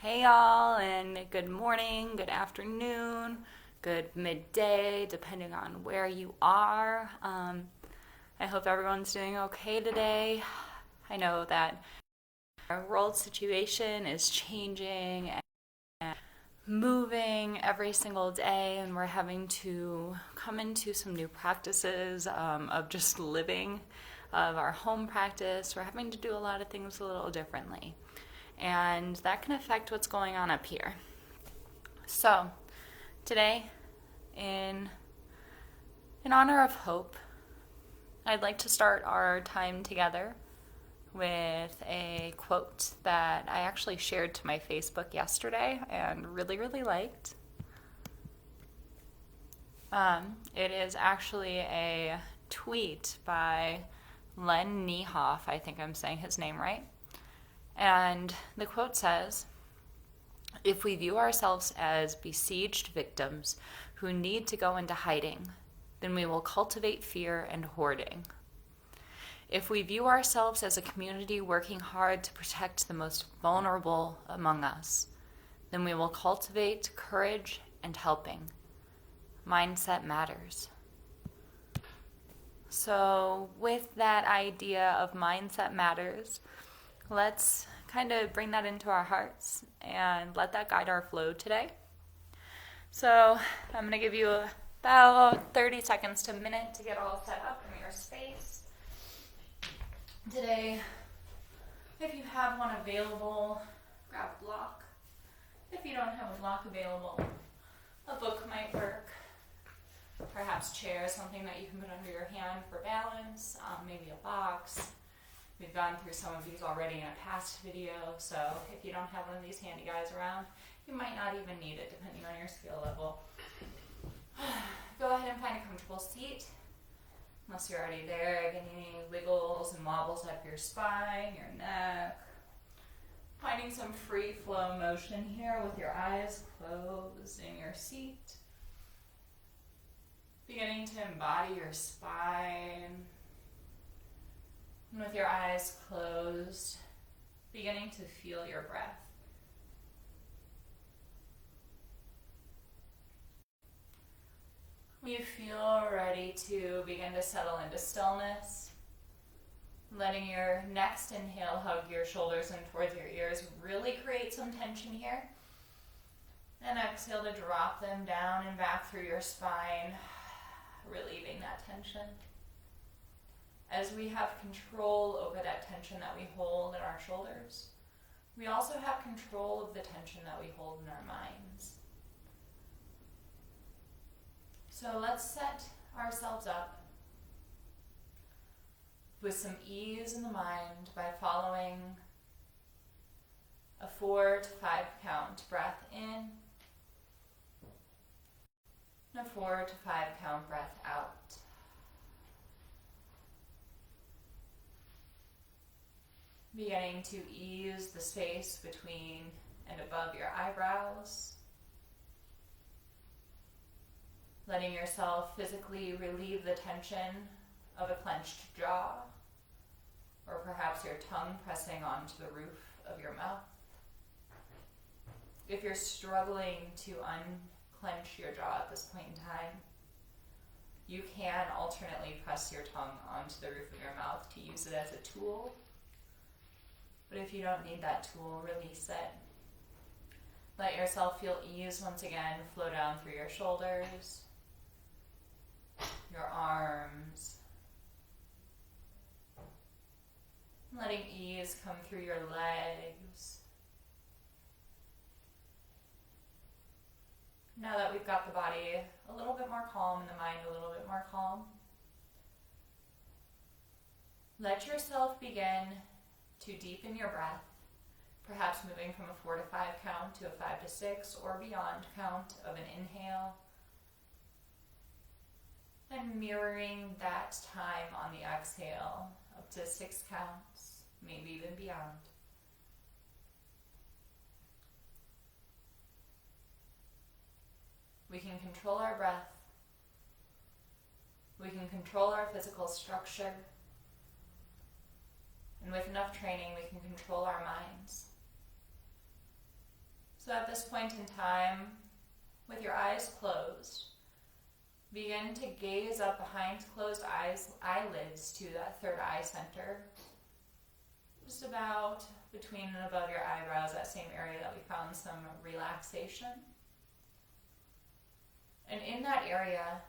Hey y'all, and good morning, good afternoon, good midday, depending on where you are. I hope everyone's doing okay today. I know that our world situation is changing and moving every single day, and we're having to come into some new practices of just living, of our home practice. We're having to do a lot of things a little differently, and that can affect what's going on up here. So, today, in honor of hope, I'd like to start our time together with a quote that I actually shared to my Facebook yesterday and really liked. It is actually a tweet by Len Niehoff, I think I'm saying his name right. And the quote says, "If we view ourselves as besieged victims who need to go into hiding, then we will cultivate fear and hoarding. If we view ourselves as a community working hard to protect the most vulnerable among us, then we will cultivate courage and helping. Mindset matters." So, with that idea of mindset matters, let's kind of bring that into our hearts and let that guide our flow today. So I'm going to give you about 30 seconds to a minute to get all set up in your space. Today, if you have one available, grab a block. If you don't have a block available, a book might work. Perhaps chair, something that you can put under your hand for balance, maybe a box. We've gone through some of these already in a past video, so if you don't have one of these handy guys around, you might not even need it depending on your skill level. Go ahead and find a comfortable seat, unless you're already there, getting any wiggles and wobbles up your spine, your neck. Finding some free flow motion here with your eyes closed in your seat. Beginning to embody your spine. And with your eyes closed, beginning to feel your breath. When you feel ready to begin to settle into stillness, letting your next inhale hug your shoulders in towards your ears, really create some tension here. And exhale to drop them down and back through your spine, relieving that tension. As we have control over that tension that we hold in our shoulders, we also have control of the tension that we hold in our minds. So let's set ourselves up with some ease in the mind by following a 4 to 5 count breath in and a 4 to 5 count breath out. Beginning to ease the space between and above your eyebrows. Letting yourself physically relieve the tension of a clenched jaw, or perhaps your tongue pressing onto the roof of your mouth. If you're struggling to unclench your jaw at this point in time, you can alternately press your tongue onto the roof of your mouth to use it as a tool. But if you don't need that tool, release it. Let yourself feel ease once again flow down through your shoulders, your arms. Letting ease come through your legs. Now that we've got the body a little bit more calm and the mind a little bit more calm, let yourself begin to deepen your breath, perhaps moving from a 4 to 5 count to a 5 to 6 or beyond count of an inhale, and mirroring that time on the exhale up to 6 counts, maybe even beyond. We can control our breath. We can control our physical structure. And with enough training, we can control our minds. So at this point in time, with your eyes closed, begin to gaze up behind closed eyelids to that third eye center, just about between and above your eyebrows, that same area that we found some relaxation. And in that area,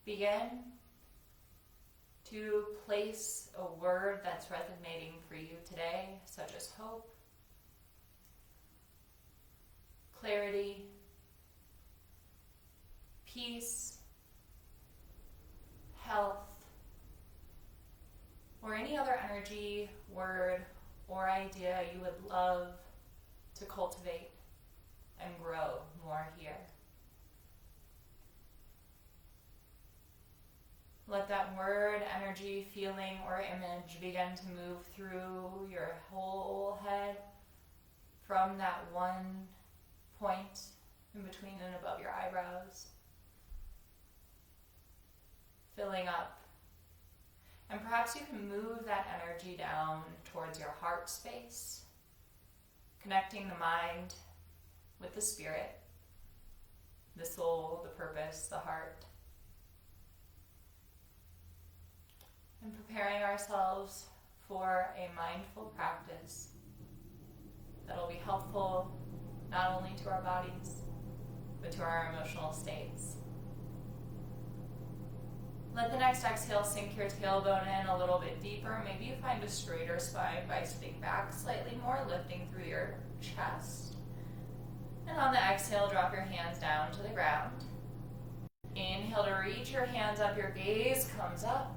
begin to place a word that's resonating for you today, such as hope, clarity, peace, health, or any other energy, word, or idea you would love to cultivate and grow more here. Let that word, energy, feeling, or image begin to move through your whole head from that one point in between and above your eyebrows, filling up. And perhaps you can move that energy down towards your heart space, connecting the mind with the spirit, the soul, the purpose, the heart. And preparing ourselves for a mindful practice that'll be helpful not only to our bodies, but to our emotional states. Let the next exhale sink your tailbone in a little bit deeper. Maybe you find a straighter spine by sitting back slightly more, lifting through your chest. And on the exhale, drop your hands down to the ground. Inhale to reach your hands up, your gaze comes up.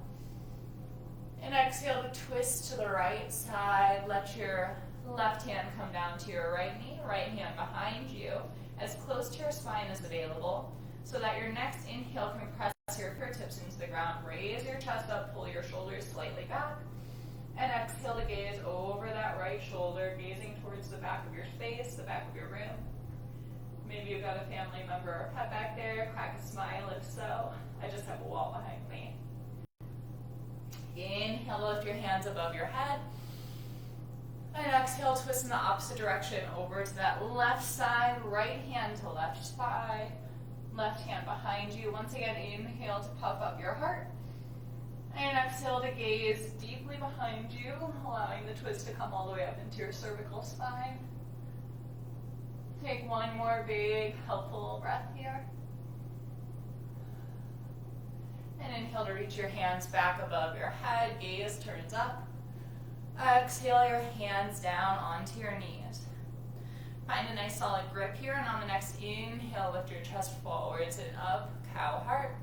And exhale to twist to the right side. Let your left hand come down to your right knee, right hand behind you, as close to your spine as available, so that your next inhale can press your fingertips into the ground. Raise your chest up, pull your shoulders slightly back, and exhale to gaze over that right shoulder, gazing towards the back of your space, the back of your room. Maybe you've got a family member or pet back there. Crack a smile if so. I just have a wall behind me. Inhale, lift your hands above your head. And exhale, twist in the opposite direction over to that left side, right hand to left side, left hand behind you. Once again, inhale to puff up your heart. And exhale to gaze deeply behind you, allowing the twist to come all the way up into your cervical spine. Take one more big, helpful breath here. And inhale to reach your hands back above your head, gaze turns up. Exhale your hands down onto your knees. Find a nice solid grip here, and on the next inhale, lift your chest forwards and up, cow heart.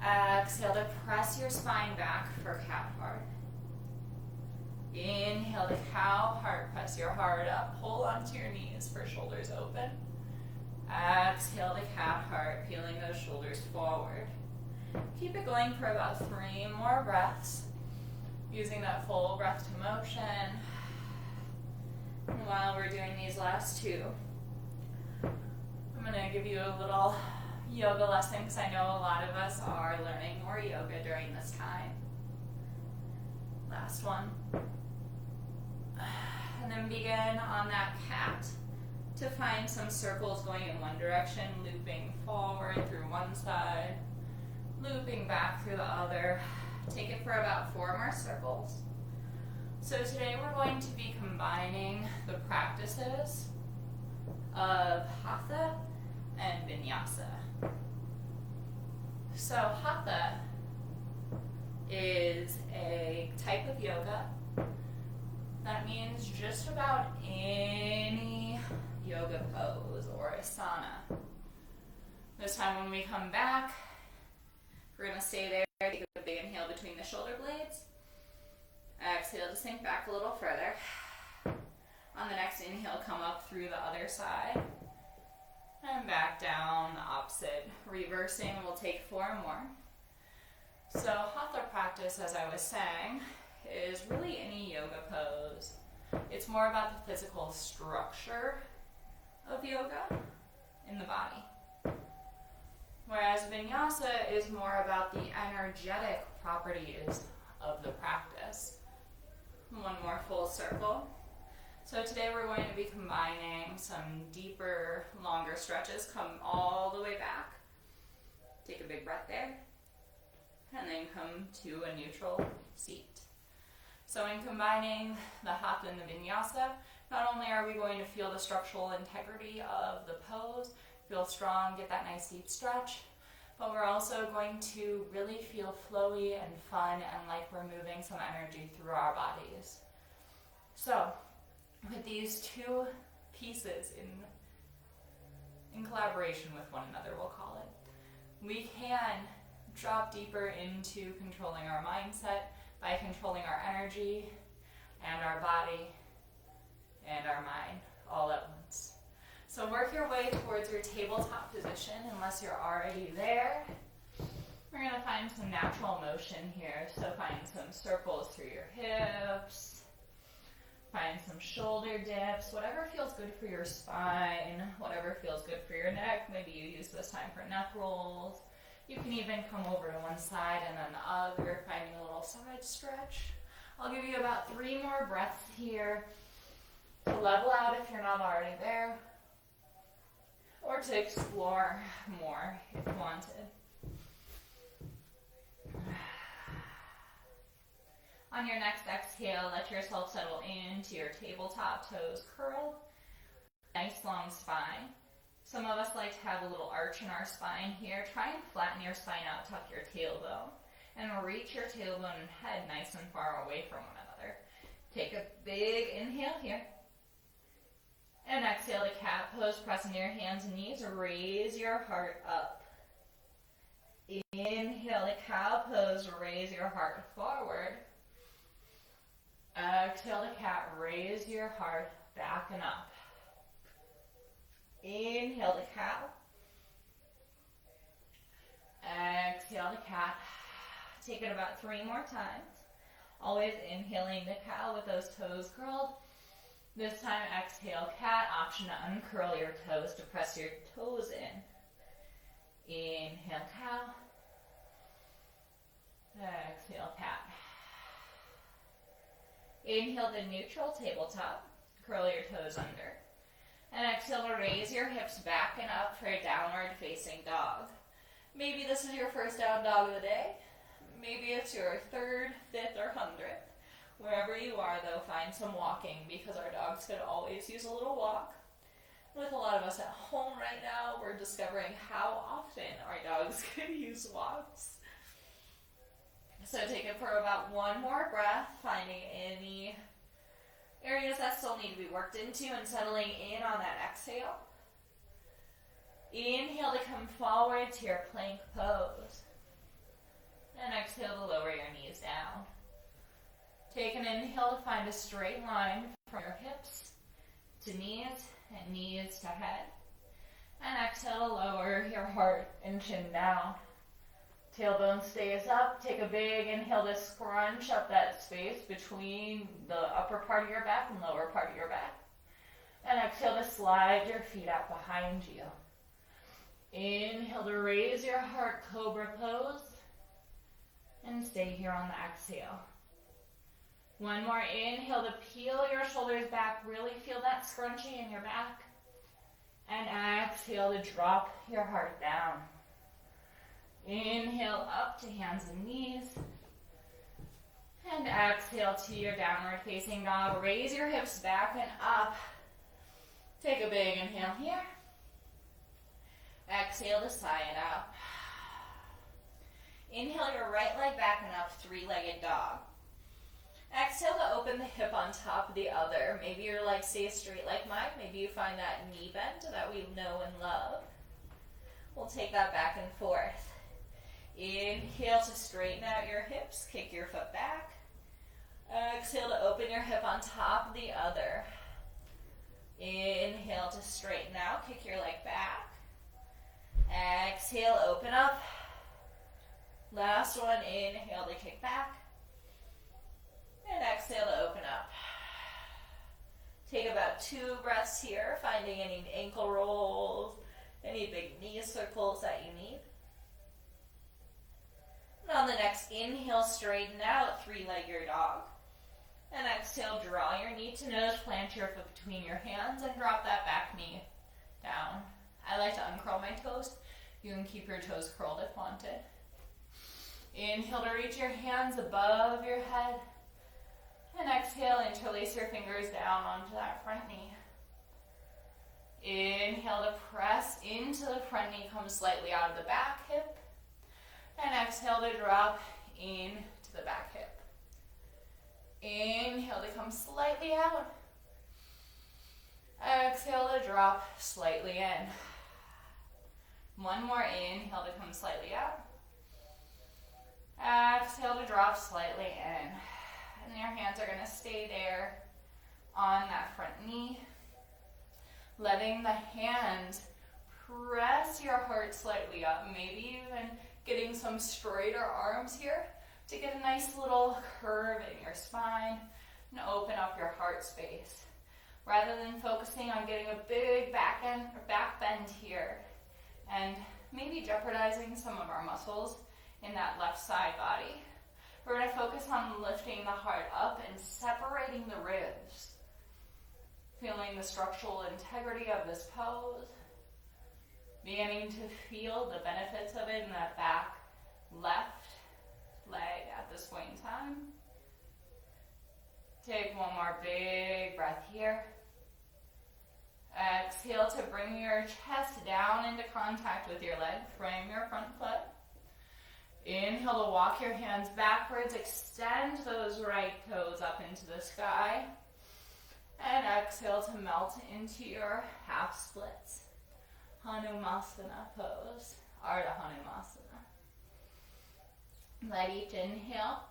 Exhale to press your spine back for cat heart. Inhale to cow heart, press your heart up, pull onto your knees for shoulders open. Exhale to cat heart, peeling those shoulders forward. Keep it going for about 3 more breaths, using that full breath to motion. And while we're doing these last 2, I'm going to give you a little yoga lesson because I know a lot of us are learning more yoga during this time. Last one. And then begin on that cat to find some circles going in one direction, looping forward through one side, looping back through the other. Take it for about 4 more circles. So today we're going to be combining the practices of Hatha and Vinyasa. So Hatha is a type of yoga that means just about any yoga pose or asana. This time when we come back, we're going to stay there, take a big inhale between the shoulder blades. Exhale to sink back a little further. On the next inhale, come up through the other side. And back down the opposite. Reversing, we'll take 4 more. So Hatha practice, as I was saying, is really any yoga pose. It's more about the physical structure of yoga in the body. Whereas Vinyasa is more about the energetic properties of the practice. One more full circle. So today we're going to be combining some deeper, longer stretches. Come all the way back. Take a big breath there. And then come to a neutral seat. So in combining the Hatha and the Vinyasa, not only are we going to feel the structural integrity of the pose, feel strong, get that nice deep stretch, but we're also going to really feel flowy and fun and like we're moving some energy through our bodies. So with these two pieces in collaboration with one another, we'll call it, we can drop deeper into controlling our mindset by controlling our energy and our body and our mind all at once. So work your way towards your tabletop position unless you're already there. We're going to find some natural motion here. So find some circles through your hips. Find some shoulder dips. Whatever feels good for your spine. Whatever feels good for your neck. Maybe you use this time for neck rolls. You can even come over to one side and then the other, finding a little side stretch. I'll give you about 3 more breaths here to level out if you're not already there, or to explore more if wanted. On your next exhale, let yourself settle into your tabletop, toes curled, nice long spine. Some of us like to have a little arch in our spine here. Try and flatten your spine out, tuck your tailbone, and reach your tailbone and head nice and far away from one another. Take a big inhale here. And exhale to cat pose, pressing your hands and knees. Raise your heart up. Inhale to cow pose, raise your heart forward. Exhale to cat, raise your heart back and up. Inhale to cow. Exhale to cat. Take it about 3 more times. Always inhaling to cow with those toes curled. This time exhale cat. Option to uncurl your toes to press your toes in. Inhale cow. Exhale cat. Inhale to neutral tabletop. Curl your toes under. And exhale to raise your hips back and up for a downward facing dog. Maybe this is your first down dog of the day. Maybe it's your 3rd, 5th, or 100th. Wherever you are, though, find some walking because our dogs could always use a little walk. With a lot of us at home right now, we're discovering how often our dogs could use walks. So take it for about 1 more breath, finding any areas that still need to be worked into and settling in on that exhale. Inhale to come forward to your plank pose. And exhale to lower your knees down. Take an inhale to find a straight line from your hips to knees and knees to head. And exhale to lower your heart and chin down. Tailbone stays up. Take a big inhale to scrunch up that space between the upper part of your back and lower part of your back. And exhale to slide your feet out behind you. Inhale to raise your heart, cobra pose. And stay here on the exhale. 1 more inhale to peel your shoulders back. Really feel that scrunchie in your back. And exhale to drop your heart down. Inhale up to hands and knees. And exhale to your downward facing dog. Raise your hips back and up. Take a big inhale here. Exhale to sigh it out. Inhale your right leg back and up, 3-legged dog. Exhale to open the hip on top of the other. Maybe your leg stays straight like mine. Maybe you find that knee bend that we know and love. We'll take that back and forth. Inhale to straighten out your hips, kick your foot back. Exhale to open your hip on top of the other. Inhale to straighten out, kick your leg back. Exhale, open up. Last one, inhale to kick back. And exhale to open up. Take about 2 breaths here, finding any ankle rolls, any big knee circles that you need. And on the next inhale, straighten out, 3-legged dog. And exhale, draw your knee to nose, plant your foot between your hands, and drop that back knee down. I like to uncurl my toes. You can keep your toes curled if wanted. Inhale to reach your hands above your head. And exhale, interlace your fingers down onto that front knee. Inhale to press into the front knee, come slightly out of the back hip. And exhale to drop into the back hip. Inhale to come slightly out. Exhale to drop slightly in. One more inhale to come slightly out. Exhale to drop slightly in. And your hands are going to stay there on that front knee. Letting the hands press your heart slightly up. Maybe even getting some straighter arms here to get a nice little curve in your spine and open up your heart space. Rather than focusing on getting a big back bend here and maybe jeopardizing some of our muscles in that left side body, we're going to focus on lifting the heart up and separating the ribs. Feeling the structural integrity of this pose. Beginning to feel the benefits of it in that back left leg at this point in time. Take one more big breath here. Exhale to bring your chest down into contact with your leg. Frame your front foot. Inhale to walk your hands backwards. Extend those right toes up into the sky. And exhale to melt into your half splits. Hanumasana pose, Ardha Hanumasana. Let each inhale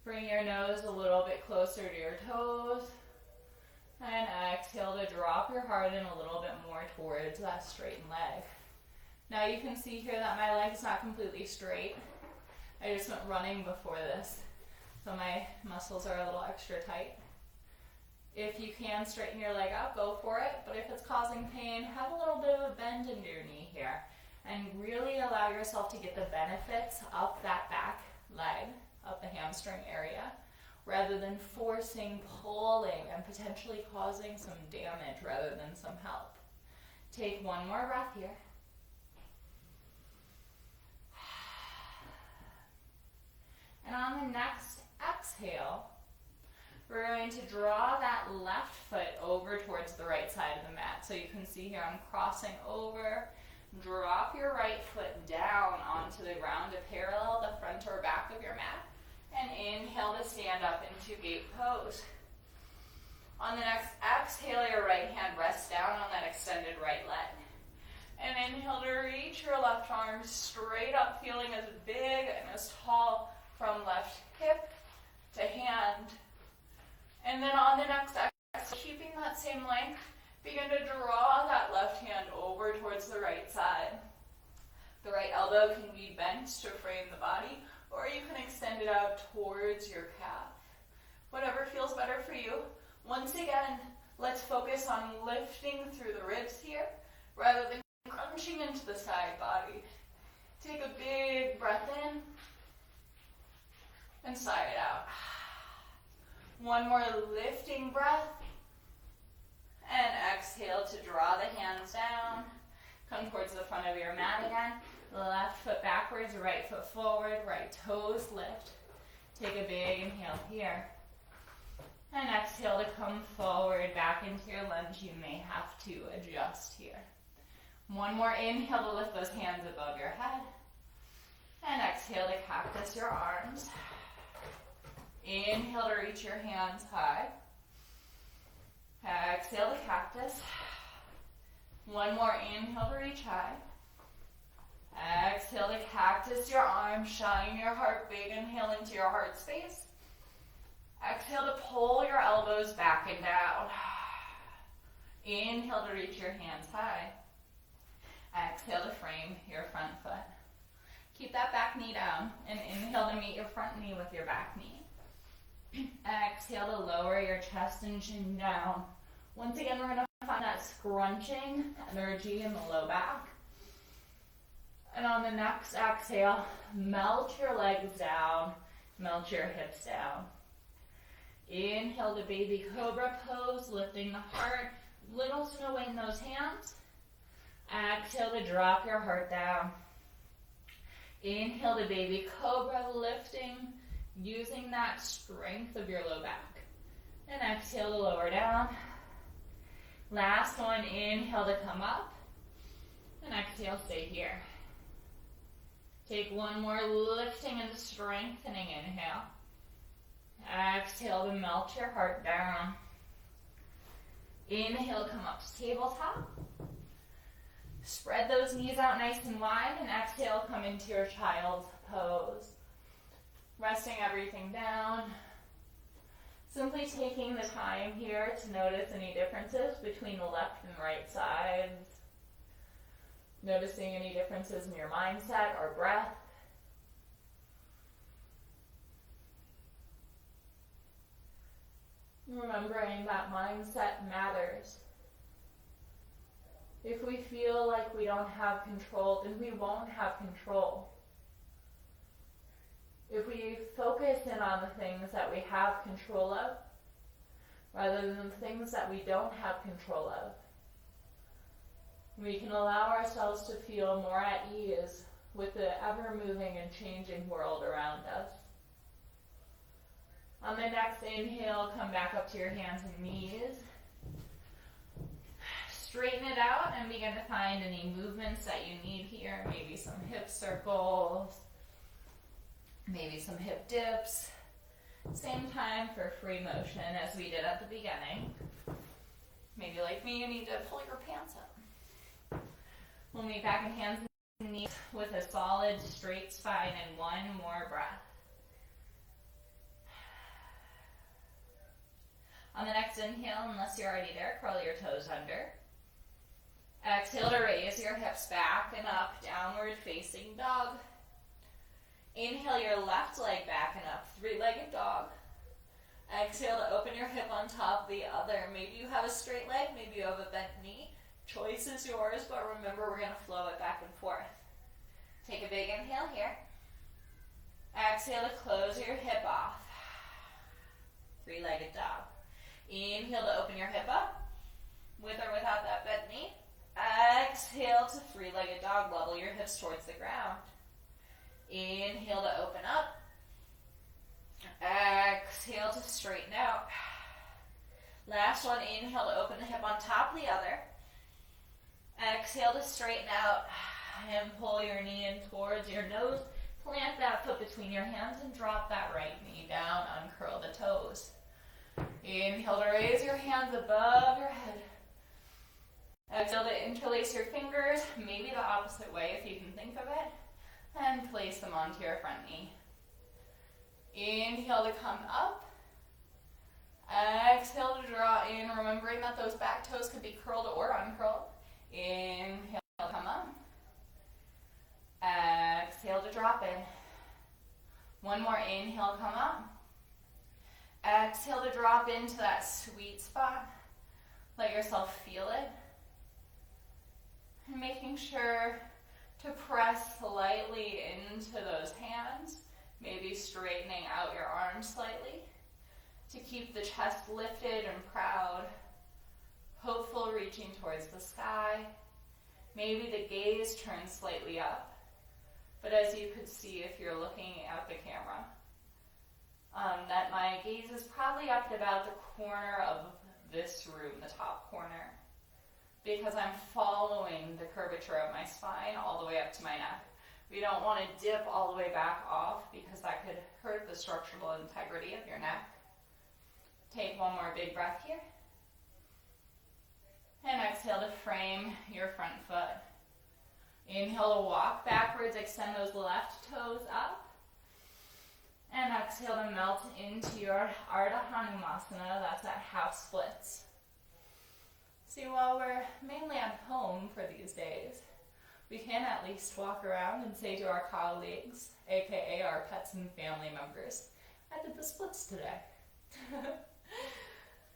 bring your nose a little bit closer to your toes. And exhale to drop your heart in a little bit more towards that straightened leg. Now you can see here that my leg is not completely straight. I just went running before this, so my muscles are a little extra tight. If you can straighten your leg out, go for it. But if it's causing pain, have a little bit of a bend into your knee here. And really allow yourself to get the benefits up that back leg, up the hamstring area, rather than forcing, pulling, and potentially causing some damage rather than some help. Take one more breath here. And on the next exhale, we're going to draw that left foot over towards the right side of the mat. So you can see here I'm crossing over. Drop your right foot down onto the ground to parallel the front or back of your mat. And inhale to stand up into gate pose. On the next exhale, your right hand rests down on that extended right leg. And inhale to reach your left arm straight up, feeling as big and as tall from left hip to hand. And then on the next exhale, keeping that same length, begin to draw that left hand over towards the right side. The right elbow can be bent to frame the body, or you can extend it out towards your calf. Whatever feels better for you. Once again, let's focus on lifting through the ribs here, rather than crunching into the side body. Take a big breath in, and sigh it out. One more lifting breath. And exhale to draw the hands down. Come towards the front of your mat again. Left foot backwards, right foot forward, right toes lift. Take a big inhale here. And exhale to come forward, back into your lunge. You may have to adjust here. One more inhale to lift those hands above your head. And exhale to cactus your arms. Inhale to reach your hands high. Exhale to cactus. One more inhale to reach high. Exhale to cactus your arms, shine your heart big. Inhale into your heart space. Exhale to pull your elbows back and down. Inhale to reach your hands high. Exhale to frame your front foot. Keep that back knee down and inhale to meet your front knee with your back knee. Exhale to lower your chest and chin down. Once again, we're going to find that scrunching energy in the low back. And on the next exhale, melt your legs down, melt your hips down. Inhale to baby cobra pose, lifting the heart, little to no weight in those hands. Exhale to drop your heart down. Inhale to baby cobra, lifting, using that strength of your low back. And exhale to lower down. Last one, inhale to come up. And exhale, stay here. Take one more, lifting and strengthening inhale. Exhale to melt your heart down. Inhale, come up to tabletop. Spread those knees out nice and wide, and exhale, come into your child's pose. Resting everything down. Simply taking the time here to notice any differences between the left and right sides. Noticing any differences in your mindset or breath. Remembering that mindset matters. If we feel like we don't have control, then we won't have control. If we focus in on the things that we have control of, rather than the things that we don't have control of, we can allow ourselves to feel more at ease with the ever-moving and changing world around us. On the next inhale, come back up to your hands and knees. Straighten it out and begin to find any movements that you need here. Maybe some hip circles, maybe some hip dips. Same time for free motion as we did at the beginning. Maybe like me, you need to pull your pants up. We'll meet back in hands and knees with a solid straight spine and one more breath. On the next inhale, unless you're already there, curl your toes under. Exhale to raise your hips back and up, downward facing dog. Inhale your left leg back and up, three-legged dog. Exhale to open your hip on top of the other. Maybe you have a straight leg, maybe you have a bent knee. Choice is yours, but remember we're going to flow it back and forth. Take a big inhale here. Exhale to close your hip off. Three-legged dog. Inhale to open your hip up, with or without that bent knee. Exhale to three-legged dog, level your hips towards the ground. Inhale to open up. Exhale to straighten out. Last one, inhale to open the hip on top of the other. Exhale to straighten out and pull your knee in towards your nose. Plant that foot between your hands and drop that right knee down, uncurl the toes. Inhale to raise your hands above your head. Exhale to interlace your fingers, maybe the opposite way if you can think of it, and place them onto your front knee. Inhale to come up. Exhale to draw in, remembering that those back toes could be curled or uncurled. Inhale to come up. Exhale to drop in. One more inhale, come up. Exhale to drop into that sweet spot. Let yourself feel it. And making sure to press slightly into those hands, maybe straightening out your arms slightly to keep the chest lifted and proud, hopeful, reaching towards the sky. Maybe the gaze turns slightly up, but as you could see if you're looking at the camera, that my gaze is probably up at about the corner of this room, the top corner, because I'm following the curvature of my spine all the way up to my neck. We don't want to dip all the way back off because that could hurt the structural integrity of your neck. Take one more big breath here. And exhale to frame your front foot. Inhale to walk backwards, extend those left toes up. And exhale to melt into your Ardha Hanumasana, that's that half splits. See, while we're mainly at home for these days, we can at least walk around and say to our colleagues, aka our pets and family members, I did the splits today.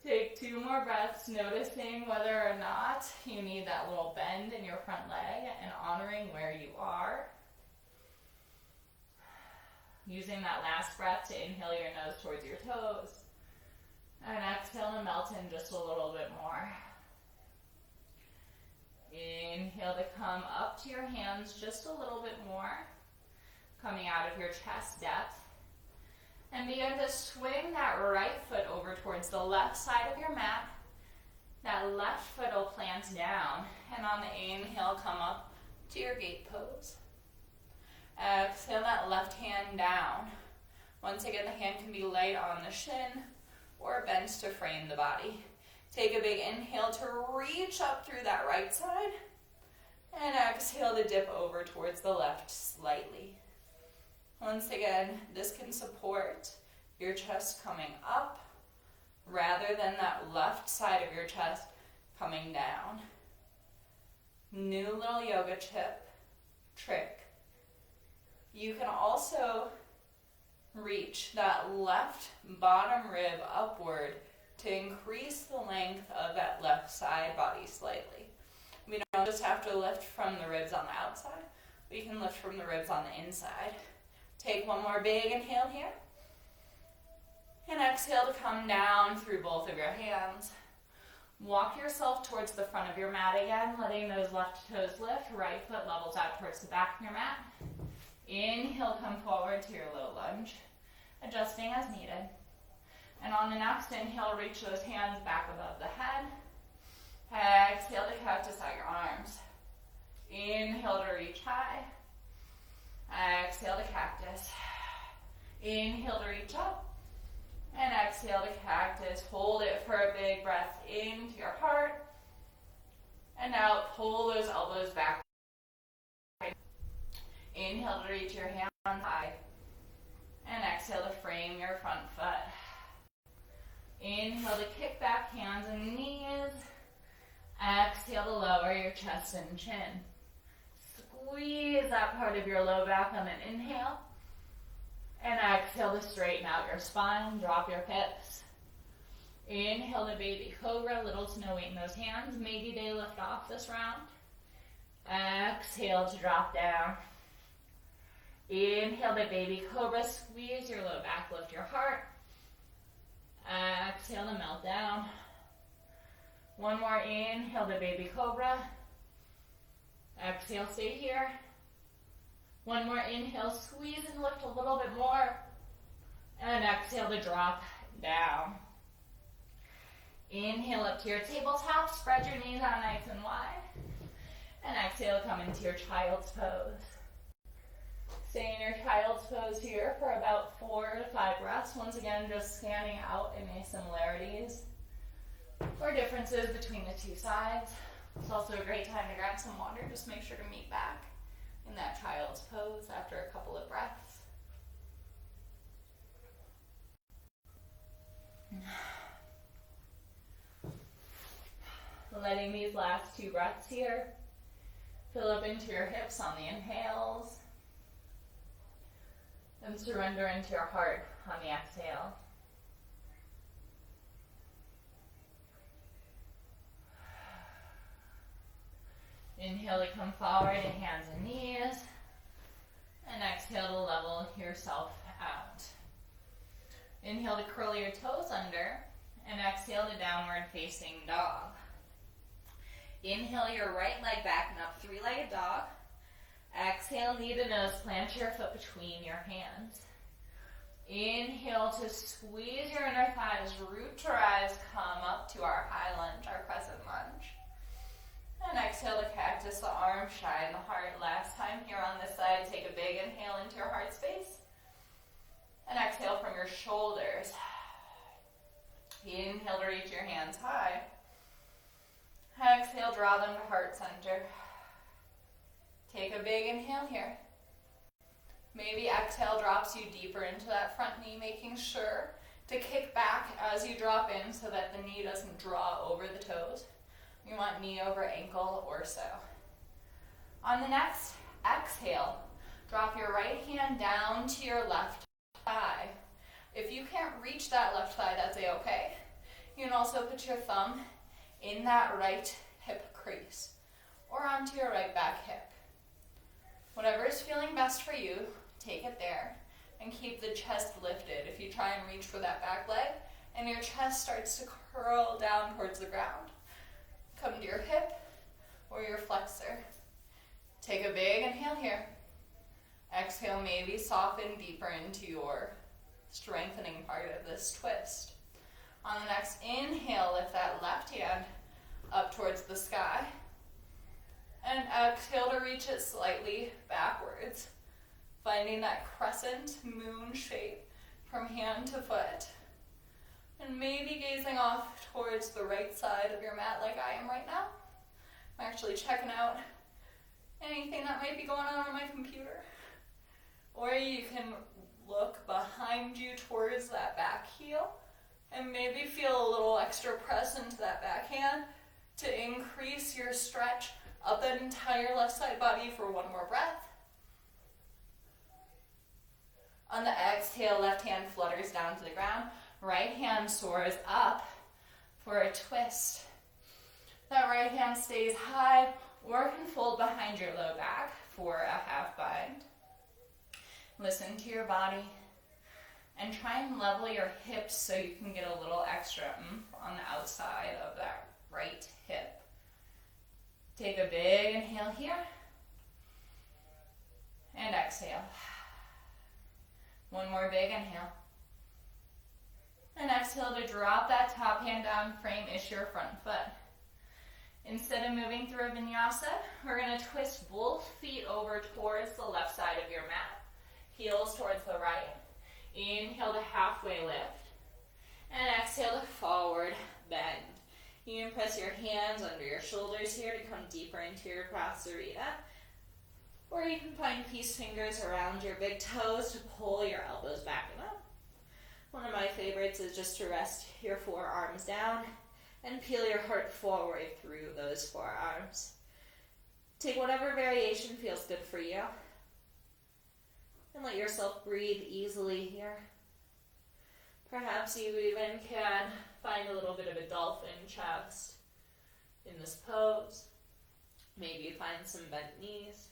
Take two more breaths, noticing whether or not you need that little bend in your front leg and honoring where you are. Using that last breath to inhale your nose towards your toes. And exhale to melt in just a little bit more. Inhale to come up to your hands just a little bit more, coming out of your chest depth. And begin to swing that right foot over towards the left side of your mat. That left foot will plant down. And on the inhale, come up to your gate pose. Exhale that left hand down. Once again, the hand can be light on the shin or bent to frame the body. Take a big inhale to reach up through that right side. And exhale to dip over towards the left slightly. Once again, this can support your chest coming up rather than that left side of your chest coming down. New little yoga trick. You can also reach that left bottom rib upward to increase the length of that left side body slightly. We don't just have to lift from the ribs on the outside. We can lift from the ribs on the inside. Take one more big inhale here. And exhale to come down through both of your hands. Walk yourself towards the front of your mat again, letting those left toes lift. Right foot levels out towards the back of your mat. Inhale, come forward to your low lunge, adjusting as needed. And on the next inhale, reach those hands back above the head. Exhale to cactus out your arms. Inhale to reach high. Exhale to cactus. Inhale to reach up. And exhale to cactus. Hold it for a big breath into your heart. And now pull those elbows back. Inhale to reach your hands high. And exhale to frame your front foot. Inhale to kick back hands and knees. Exhale to lower your chest and chin. Squeeze that part of your low back on an inhale. And exhale to straighten out your spine, drop your hips. Inhale to baby cobra, little to no weight in those hands. Maybe they lift off this round. Exhale to drop down. Inhale to baby cobra, squeeze your low back, lift your heart. Exhale to melt down. One more inhale to baby cobra. Exhale, stay here. One more inhale, squeeze and lift a little bit more. And exhale to drop down. Inhale up to your tabletop, spread your knees out nice and wide. And exhale, come into your child's pose. Stay in your child's pose here for about 4 to 5 breaths. Once again, just scanning out any similarities or differences between the two sides. It's also a great time to grab some water. Just make sure to meet back in that child's pose after a couple of breaths. Letting these last 2 breaths here fill up into your hips on the inhales and surrender into your heart on the exhale. Inhale to come forward to hands and knees. And exhale to level yourself out. Inhale to curl your toes under. And exhale to downward facing dog. Inhale your right leg back and up, 3-legged dog. Exhale, knee to nose, plant your foot between your hands. Inhale to squeeze your inner thighs, root to rise, come up to our high lunge, our crescent lunge. And exhale to cactus, the arms shine the heart. Last time here on this side, take a big inhale into your heart space. And exhale from your shoulders. Inhale to reach your hands high. Exhale, draw them to heart center. Take a big inhale here. Maybe exhale drops you deeper into that front knee, making sure to kick back as you drop in so that the knee doesn't draw over the toes. You want knee over ankle or so. On the next exhale, drop your right hand down to your left thigh. If you can't reach that left thigh, that's a-okay. You can also put your thumb in that right hip crease or onto your right back hip. Whatever is feeling best for you, take it there and keep the chest lifted. If you try and reach for that back leg, and your chest starts to curl down towards the ground. Come to your hip or your flexor. Take a big inhale here. Exhale, maybe soften deeper into your strengthening part of this twist. On the next inhale, lift that left hand up towards the sky. And exhale to reach it slightly backwards, finding that crescent moon shape from hand to foot. And maybe gazing off towards the right side of your mat like I am right now. I'm actually checking out anything that might be going on my computer. Or you can look behind you towards that back heel and maybe feel a little extra press into that back hand to increase your stretch up that entire left side body for one more breath. On the exhale, left hand flutters down to the ground. Right hand soars up for a twist. That right hand stays high or can fold behind your low back for a half bind. Listen to your body and try and level your hips so you can get a little extra oomph on the outside of that right hip. Take a big inhale here and exhale. One more big inhale. And exhale to drop that top hand down, frame is your front foot. Instead of moving through a vinyasa, we're going to twist both feet over towards the left side of your mat. Heels towards the right. Inhale to halfway lift. And exhale to forward bend. You can press your hands under your shoulders here to come deeper into your prasarita. Or you can find peace fingers around your big toes to pull your elbows back and up. One of my favorites is just to rest your forearms down and peel your heart forward through those forearms. Take whatever variation feels good for you. And let yourself breathe easily here. Perhaps you even can find a little bit of a dolphin chest in this pose. Maybe you find some bent knees.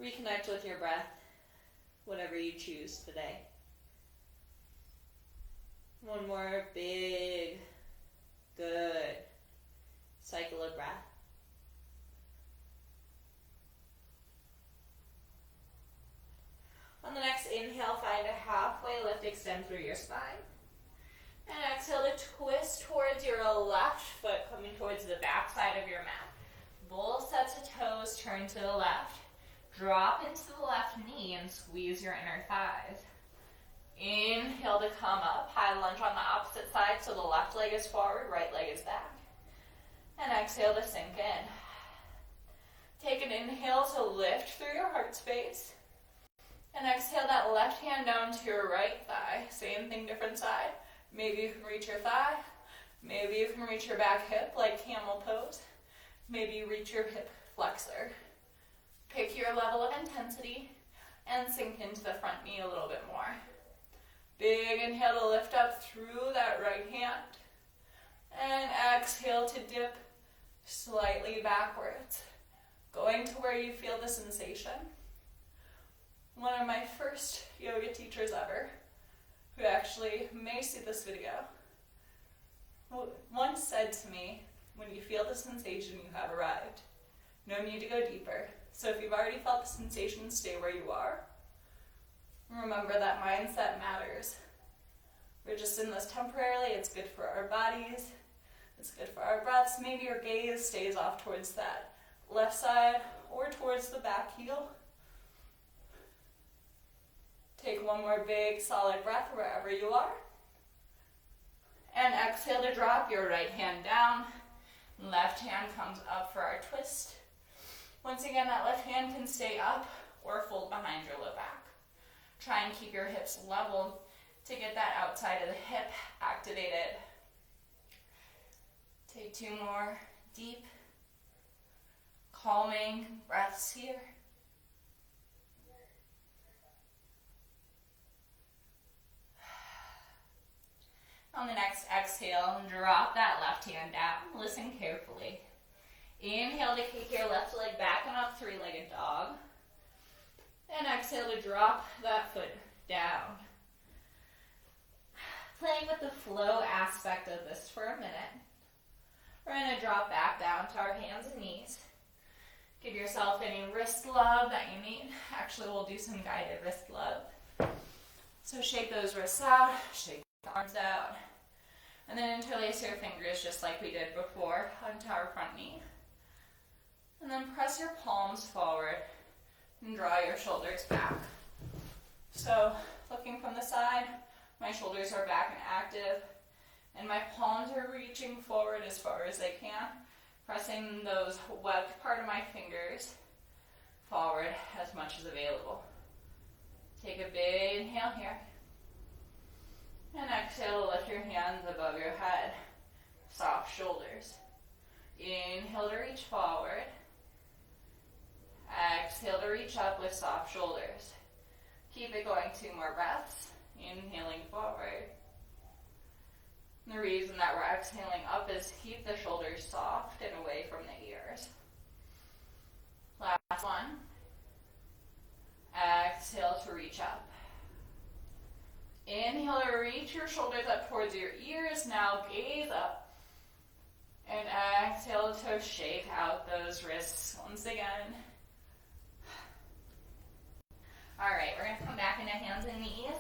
Reconnect with your breath, whatever you choose today. One more big, good cycle of breath. On the next inhale, find a halfway lift, extend through your spine. And exhale to twist towards your left foot, coming towards the back side of your mat. Both sets of toes turn to the left. Drop into the left knee and squeeze your inner thighs. Inhale to come up, high lunge on the opposite side, so the left leg is forward, right leg is back. And exhale to sink in. Take an inhale to lift through your heart space. And exhale that left hand down to your right thigh. Same thing, different side. Maybe you can reach your thigh. Maybe you can reach your back hip like camel pose. Maybe you reach your hip flexor. Pick your level of intensity and sink into the front knee a little bit more. Big inhale to lift up through that right hand. And exhale to dip slightly backwards. Going to where you feel the sensation. One of my first yoga teachers ever, who actually may see this video, once said to me, when you feel the sensation, you have arrived. No need to go deeper. So if you've already felt the sensation, stay where you are. Remember that mindset matters. We're just in this temporarily. It's good for our bodies. It's good for our breaths. Maybe your gaze stays off towards that left side or towards the back heel. Take one more big solid breath wherever you are. And exhale to drop your right hand down. Left hand comes up for our twist. Once again, that left hand can stay up or fold behind your low back. Try and keep your hips level to get that outside of the hip activated. Take two more deep, calming breaths here. On the next exhale, drop that left hand down. Listen carefully. Inhale to kick your left leg back and up, three-legged dog. And exhale to drop that foot down. playing with the flow aspect of this for a minute. We're going to drop back down to our hands and knees. Give yourself any wrist love that you need. Actually, we'll do some guided wrist love. So shake those wrists out, shake the arms out, and then interlace your fingers just like we did before onto our front knee. And then press your palms forward and draw your shoulders back. So looking from the side, my shoulders are back and active, and my palms are reaching forward as far as they can, pressing those webbed part of my fingers forward as much as available. Take a big inhale here. And exhale to lift your hands above your head. Soft shoulders. Inhale to reach forward. Exhale to reach up with soft shoulders. Keep it going 2 more breaths. Inhaling forward. And the reason that we're exhaling up is to keep the shoulders soft and away from the ears. Last one. Exhale to reach up. Inhale to reach your shoulders up towards your ears. Now gaze up. And exhale to shake out those wrists once again. Alright, we're going to come back into hands and knees.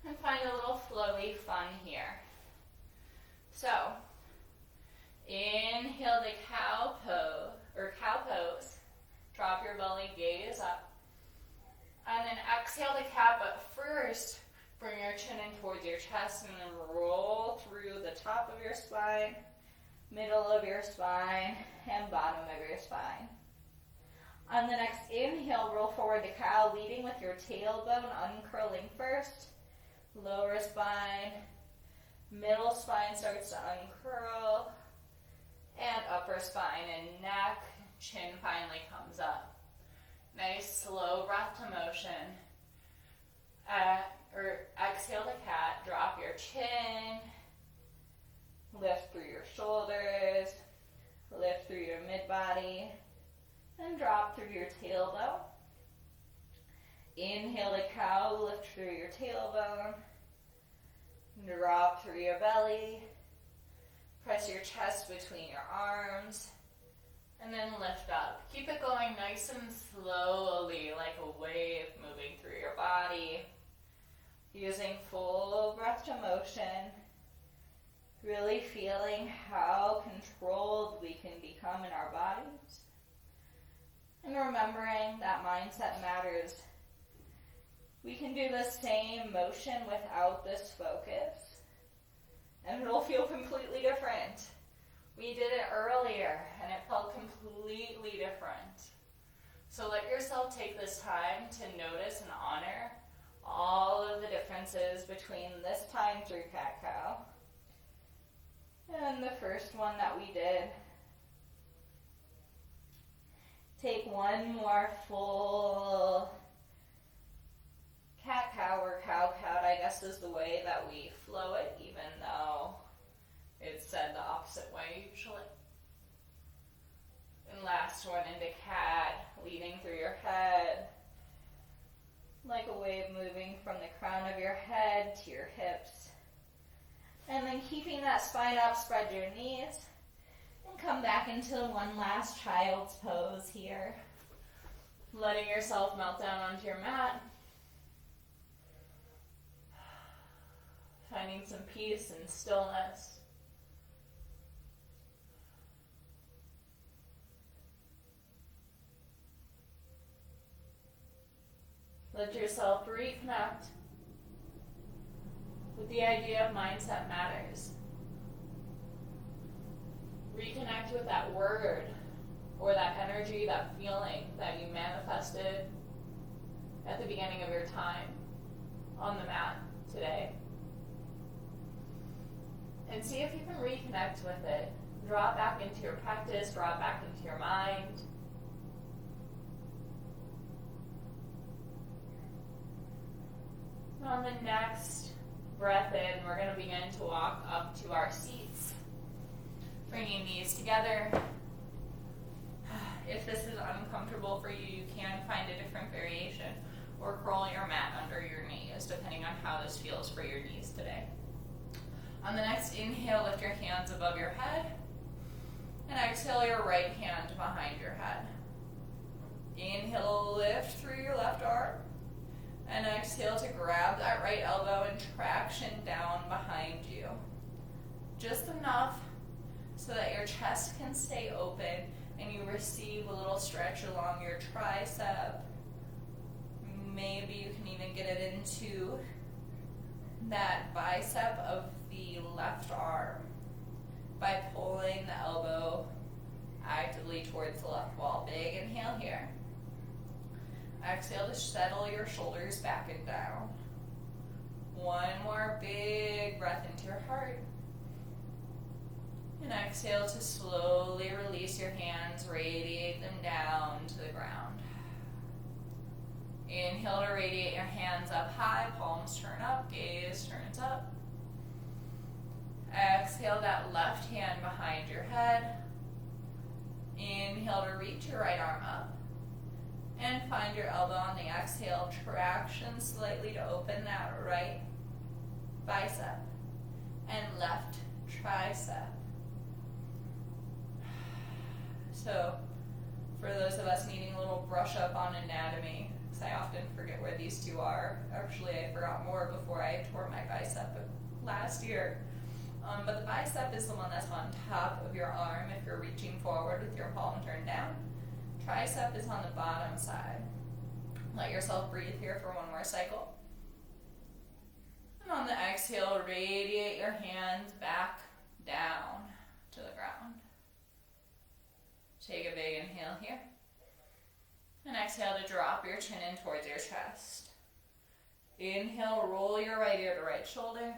And find a little flowy fun here. So, inhale to cow pose. Drop your belly, gaze up. And then exhale to cat, but first, bring your chin in towards your chest and then roll through the top of your spine, middle of your spine, and bottom of your spine. On the next inhale, roll forward to cow, leading with your tailbone, uncurling first. Lower spine, middle spine starts to uncurl, and upper spine and neck, chin finally comes up. Nice slow breath to motion. Exhale to cat, drop your chin, lift through your shoulders, lift through your mid-body, and drop through your tailbone. Inhale to cow, lift through your tailbone, drop through your belly, press your chest between your arms, and then lift up. Keep it going nice and slowly, like a wave moving through your body, using full breath to motion, really feeling how controlled we can become in our bodies, and remembering that mindset matters. We can do the same motion without this focus, and it'll feel completely different. We did it earlier, and it felt completely different. So let yourself take this time to notice and honor all of the differences between this time through cat-cow and the first one that we did. Take one more full cat-cow or cow-cow, I guess is the way that we flow it, even though it's said the opposite way usually. And last one into cat, leading through your head, like a wave moving from the crown of your head to your hips. And then keeping that spine up, spread your knees, and come back into one last child's pose here. Letting yourself melt down onto your mat. Finding some peace and stillness. Let yourself reconnect with the idea of mindset matters. Reconnect with that word or that energy, that feeling that you manifested at the beginning of your time on the mat today. And see if you can reconnect with it. Draw it back into your practice, draw it back into your mind. On the next breath in, we're going to begin to walk up to our seats. Bringing knees together. If this is uncomfortable for you, you can find a different variation. or curl your mat under your knees, depending on how this feels for your knees today. On the next inhale, lift your hands above your head, and exhale your right hand behind your head. Inhale, lift through your left arm, and exhale to grab that right elbow and traction down behind you. Just enough so that your chest can stay open and you receive a little stretch along your tricep. Maybe you can even get it into that bicep of the left arm by pulling the elbow actively towards the left wall. Big inhale here. Exhale to settle your shoulders back and down. One more big breath into your heart. And exhale to slowly release your hands, radiate them down to the ground. Inhale to radiate your hands up high, palms turn up, gaze turns up. Exhale that left hand behind your head. Inhale to reach your right arm up. And find your elbow on the exhale, traction slightly to open that right bicep and left tricep. So, for those of us needing a little brush up on anatomy, because I often forget where these two are. Actually, I forgot more before I tore my bicep last year. But the bicep is the one that's on top of your arm if you're reaching forward with your palm turned down. Tricep is on the bottom side. Let yourself breathe here for one more cycle. And on the exhale, radiate your hands back down to the ground. Take a big inhale here. And exhale to drop your chin in towards your chest. Inhale, roll your right ear to right shoulder.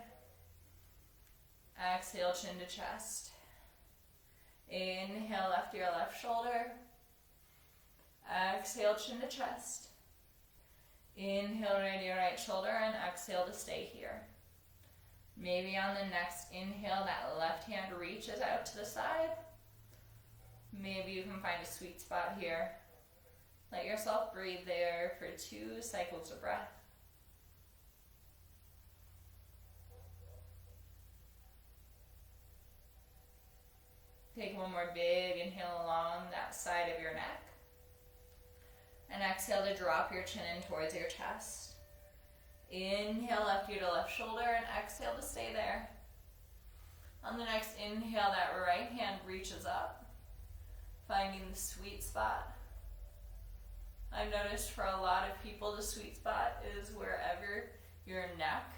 Exhale, chin to chest. Inhale, left ear, left shoulder. Exhale, chin to chest. Inhale, right ear, right shoulder, and exhale to stay here. Maybe on the next inhale, that left hand reaches out to the side. Maybe you can find a sweet spot here. Let yourself breathe there for 2 cycles of breath. Take one more big inhale along that side of your neck. And exhale to drop your chin in towards your chest. Inhale, left ear to left shoulder, and exhale to stay there. On the next inhale, that right hand reaches up, finding the sweet spot. I've noticed for a lot of people, the sweet spot is wherever your neck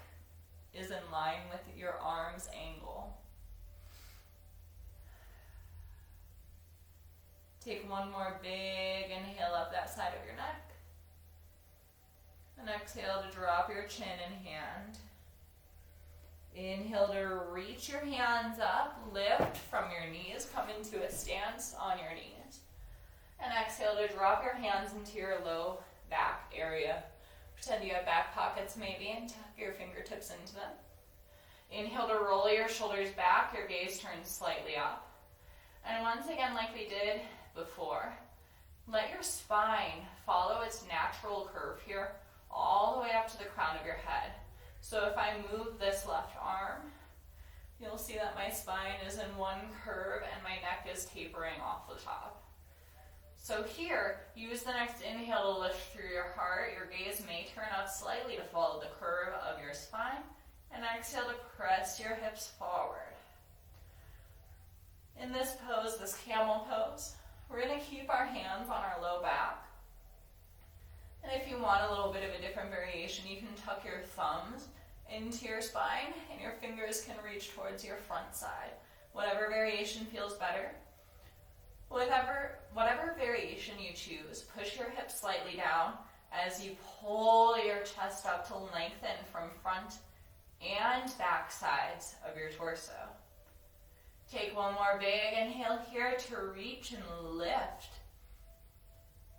is in line with your arm's angle. Take one more big inhale up that side of your neck. And exhale to drop your chin and hand. Inhale to reach your hands up, lift from your knees, come into a stance on your knees. And exhale to drop your hands into your low back area. Pretend you have back pockets maybe and tuck your fingertips into them. Inhale to roll your shoulders back, your gaze turns slightly up. And once again, like we did before, let your spine follow its natural curve here, all the way up to the crown of your head. So if I move this left arm, you'll see that my spine is in one curve and my neck is tapering off the top. So here, use the next inhale to lift through your heart. Your gaze may turn up slightly to follow the curve of your spine. And exhale to press your hips forward. In this pose, this camel pose, we're going to keep our hands on our low back. And if you want a little bit of a different variation, you can tuck your thumbs into your spine and your fingers can reach towards your front side. Whatever variation feels better. Whatever variation you choose, push your hips slightly down as you pull your chest up to lengthen from front and back sides of your torso. Take one more big inhale here to reach and lift.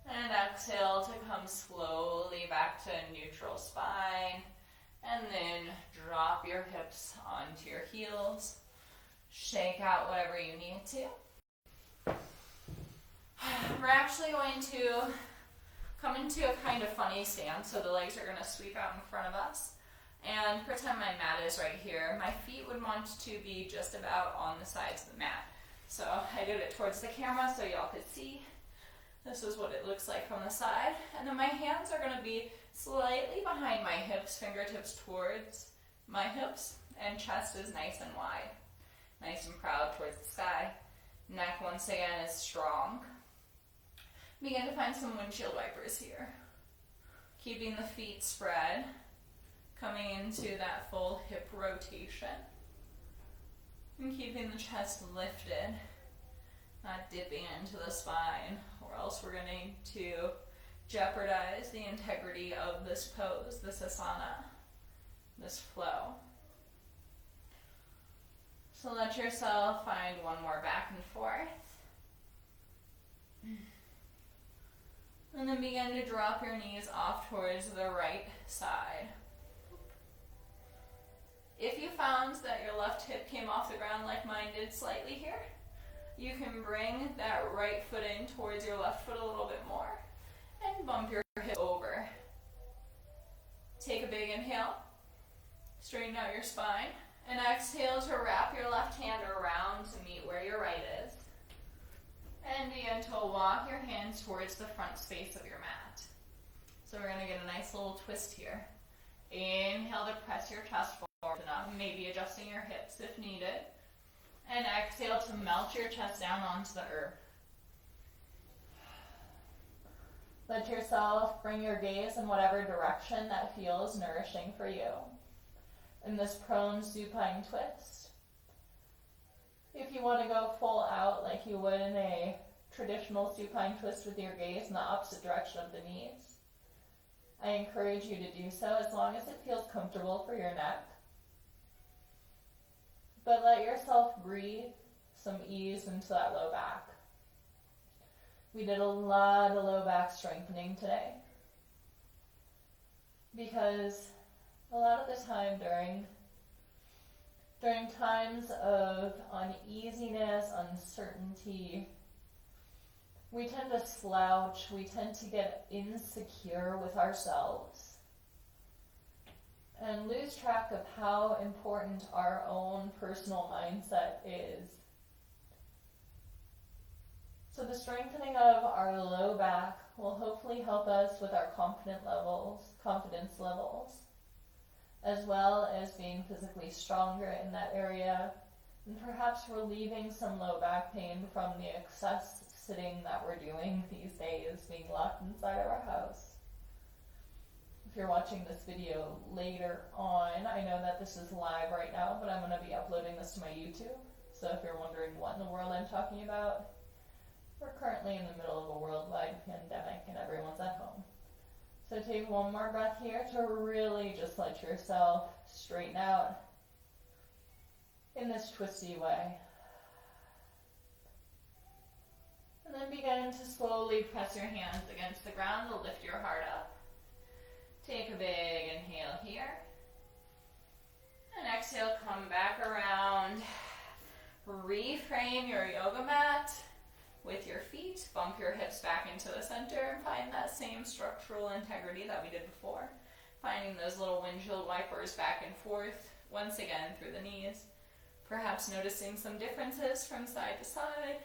And exhale to come slowly back to neutral spine. And then drop your hips onto your heels. Shake out whatever you need to. We're actually going to come into a kind of funny stance, so the legs are going to sweep out in front of us. And pretend my mat is right here. My feet would want to be just about on the sides of the mat. So I did it towards the camera so y'all could see. This is what it looks like from the side. And then my hands are going to be slightly behind my hips, fingertips towards my hips, and chest is nice and wide. Nice and proud towards the sky. Neck, once again, is strong. Begin to find some windshield wipers here. Keeping the feet spread, coming into that full hip rotation. And keeping the chest lifted, not dipping into the spine, or else we're going to jeopardize the integrity of this pose, this asana, this flow. So let yourself find one more back and forth. And then begin to drop your knees off towards the right side. If you found that your left hip came off the ground like mine did slightly here, you can bring that right foot in towards your left foot a little bit more and bump your hip over. Take a big inhale, straighten out your spine, and exhale to wrap your left hand around to meet where your right is. And begin to walk your hands towards the front space of your mat. So we're going to get a nice little twist here. Inhale to press your chest forward enough, maybe adjusting your hips if needed. And exhale to melt your chest down onto the earth. Let yourself bring your gaze in whatever direction that feels nourishing for you. In this prone supine twist, if you want to go full out like you would in a traditional supine twist with your gaze in the opposite direction of the knees, I encourage you to do so as long as it feels comfortable for your neck. But let yourself breathe some ease into that low back. We did a lot of low back strengthening today because a lot of the time during times of uneasiness, uncertainty, we tend to slouch, we tend to get insecure with ourselves and lose track of how important our own personal mindset is. So the strengthening of our low back will hopefully help us with our confidence levels, as well as being physically stronger in that area, and perhaps relieving some low back pain from the excess sitting that we're doing these days, being locked inside of our house. If you're watching this video later on, I know that this is live right now, but I'm going to be uploading this to my YouTube. So if you're wondering what in the world I'm talking about, we're currently in the middle of a worldwide pandemic and everyone's at home. So take one more breath here to really just let yourself straighten out in this twisty way. And then begin to slowly press your hands against the ground to lift your heart up. Take a big inhale here. And exhale, come back around. Reframe your yoga mat with your feet. Bump your hips back into the center and find that same structural integrity that we did before. Finding those little windshield wipers back and forth, once again through the knees. Perhaps noticing some differences from side to side.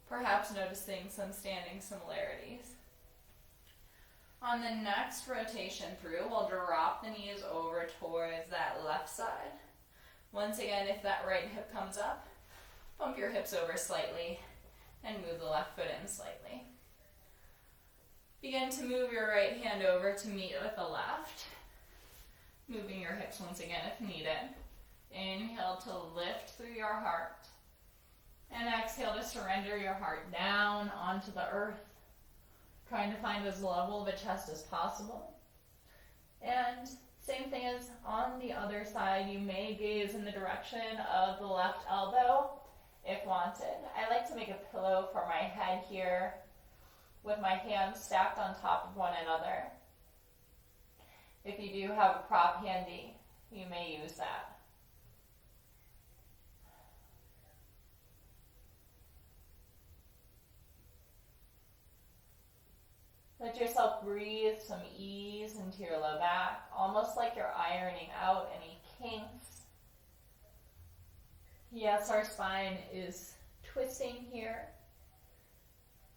Perhaps noticing some standing similarities. On the next rotation through, we'll drop the knees over towards that left side. Once again, if that right hip comes up, bump your hips over slightly and move the left foot in slightly. Begin to move your right hand over to meet with the left, moving your hips once again if needed. Inhale to lift through your heart, and exhale to surrender your heart down onto the earth, trying to find as level of a chest as possible. And same thing as on the other side, you may gaze in the direction of the left elbow if wanted. I like to make a pillow for my head here with my hands stacked on top of one another. If you do have a prop handy, you may use that. Let yourself breathe some ease into your low back, almost like you're ironing out any kinks. Yes, our spine is twisting here,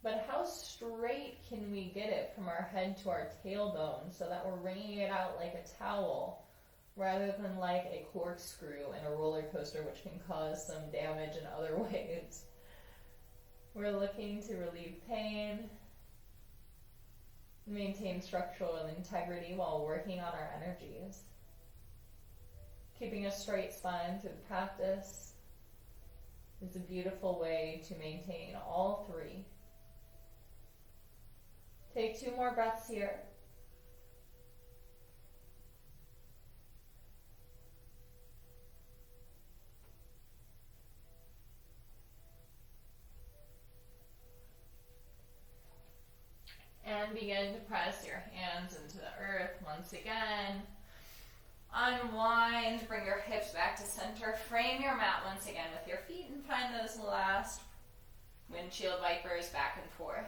but how straight can we get it from our head to our tailbone so that we're wringing it out like a towel rather than like a corkscrew in a roller coaster, which can cause some damage in other ways? We're looking to relieve pain, maintain structural integrity while working on our energies. Keeping a straight spine through the practice is a beautiful way to maintain all three. Take 2 more breaths here. And begin to press your hands into the earth once again. Unwind, bring your hips back to center. Frame your mat once again with your feet and find those last windshield wipers back and forth.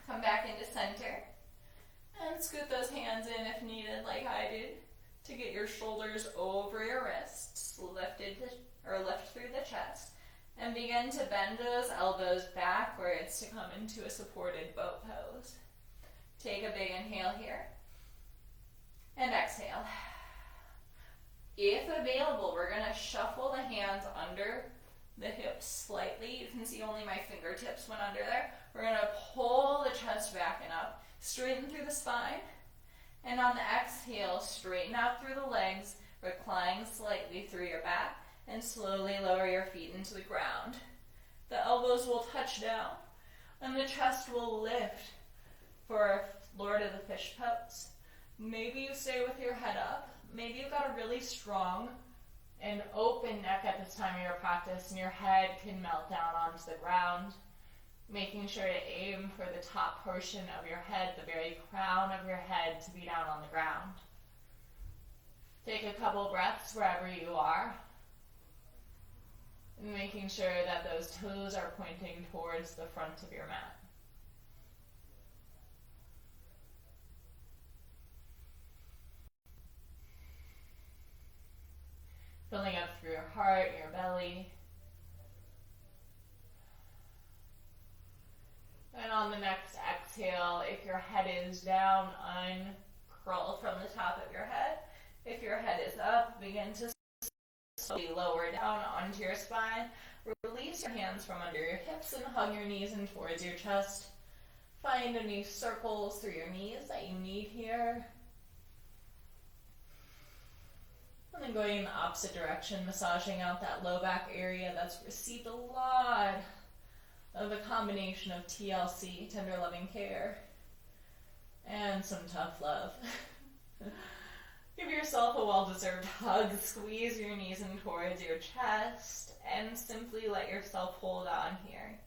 Come back into center and scoot those hands in if needed, like I did, to get your shoulders over your wrists, lift through the chest. And begin to bend those elbows backwards to come into a supported boat pose. Take a big inhale here. And exhale. If available, we're going to shuffle the hands under the hips slightly. You can see only my fingertips went under there. We're going to pull the chest back and up. Straighten through the spine. And on the exhale, straighten out through the legs. Recline slightly through your back. And slowly lower your feet into the ground. The elbows will touch down, and the chest will lift for Lord of the Fish pose. Maybe you stay with your head up. Maybe you've got a really strong and open neck at this time of your practice, and your head can melt down onto the ground. Making sure to aim for the top portion of your head, the very crown of your head, to be down on the ground. Take a couple breaths wherever you are. And making sure that those toes are pointing towards the front of your mat. Filling up through your heart, your belly. And on the next exhale, if your head is down, uncurl from the top of your head. If your head is up, begin to slowly lower down onto your spine. Release your hands from under your hips and hug your knees in towards your chest. Find any circles through your knees that you need here. And then going in the opposite direction, massaging out that low back area that's received a lot of a combination of TLC, tender loving care, and some tough love. Give yourself a well-deserved hug, squeeze your knees in towards your chest, and simply let yourself hold on here.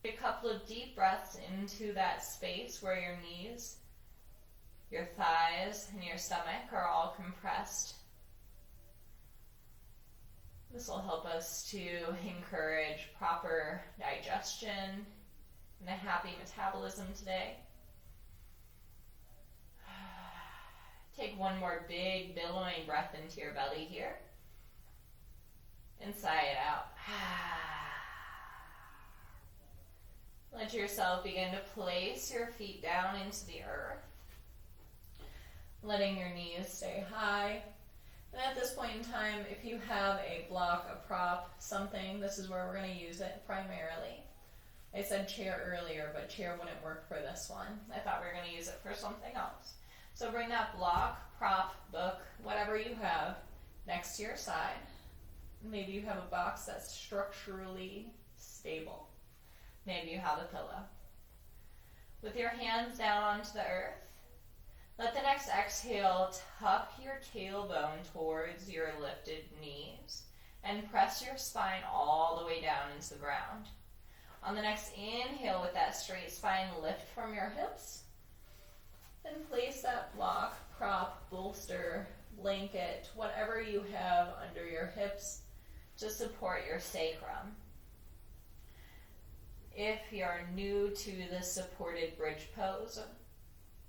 Take a couple of deep breaths into that space where your knees, your thighs, and your stomach are all compressed. This will help us to encourage proper digestion and a happy metabolism today. Take one more big billowing breath into your belly here. And sigh it out. Let yourself begin to place your feet down into the earth. Letting your knees stay high. And at this point in time, if you have a block, a prop, something, this is where we're going to use it primarily. I said chair earlier, but chair wouldn't work for this one. I thought we were going to use it for something else. So bring that block, prop, book, whatever you have, next to your side. Maybe you have a box that's structurally stable. Maybe you have a pillow. With your hands down onto the earth, let the next exhale tuck your tailbone towards your lifted knees and press your spine all the way down into the ground. On the next inhale, with that straight spine, lift from your hips. Then place that block, prop, bolster, blanket, whatever you have under your hips to support your sacrum. If you're new to the supported bridge pose,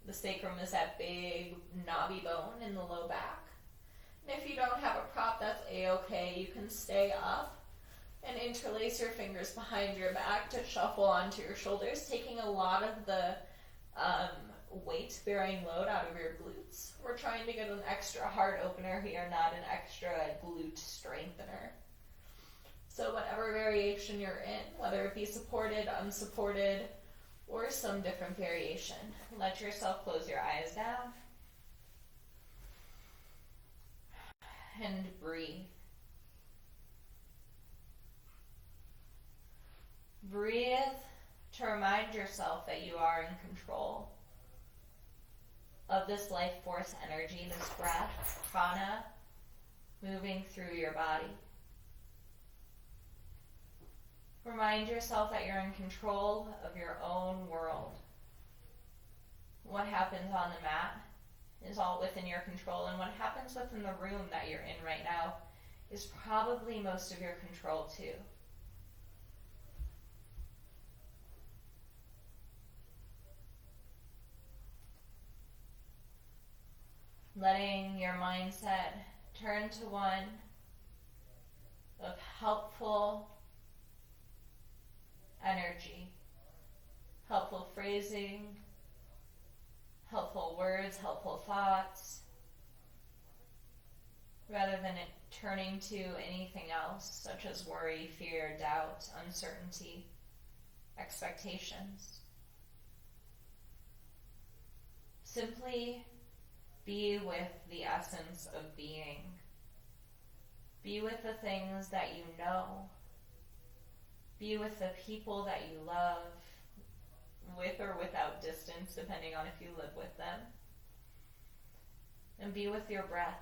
the sacrum is that big knobby bone in the low back. And if you don't have a prop, that's a-okay. You can stay up and interlace your fingers behind your back to shuffle onto your shoulders, taking a lot of the weight-bearing load out of your glutes. We're trying to get an extra heart opener here, not an extra glute strengthener. So whatever variation you're in, whether it be supported, unsupported, or some different variation, let yourself close your eyes down and breathe. Breathe to remind yourself that you are in control of this life force energy, this breath, prana, moving through your body. Remind yourself that you're in control of your own world. What happens on the mat is all within your control, and what happens within the room that you're in right now is probably most of your control too. Letting your mindset turn to one of helpful energy, helpful phrasing, helpful words, helpful thoughts, rather than it turning to anything else, such as worry, fear, doubt, uncertainty, expectations. Simply be with the essence of being. Be with the things that you know. Be with the people that you love, with or without distance, depending on if you live with them. And be with your breath.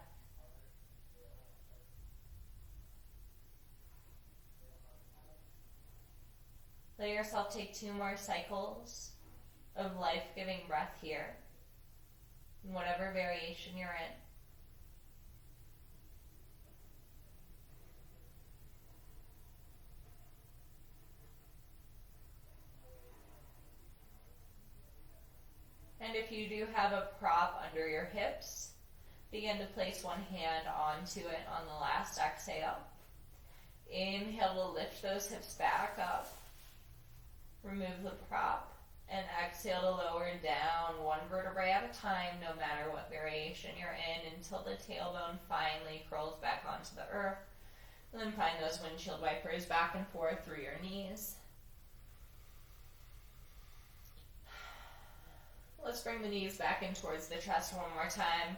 Let yourself take 2 more cycles of life-giving breath here, in whatever variation you're in. And if you do have a prop under your hips, begin to place one hand onto it on the last exhale. Inhale to lift those hips back up. Remove the prop. And exhale to lower down 1 vertebrae at a time, no matter what variation you're in, until the tailbone finally curls back onto the earth. And then find those windshield wipers back and forth through your knees. Let's bring the knees back in towards the chest one more time.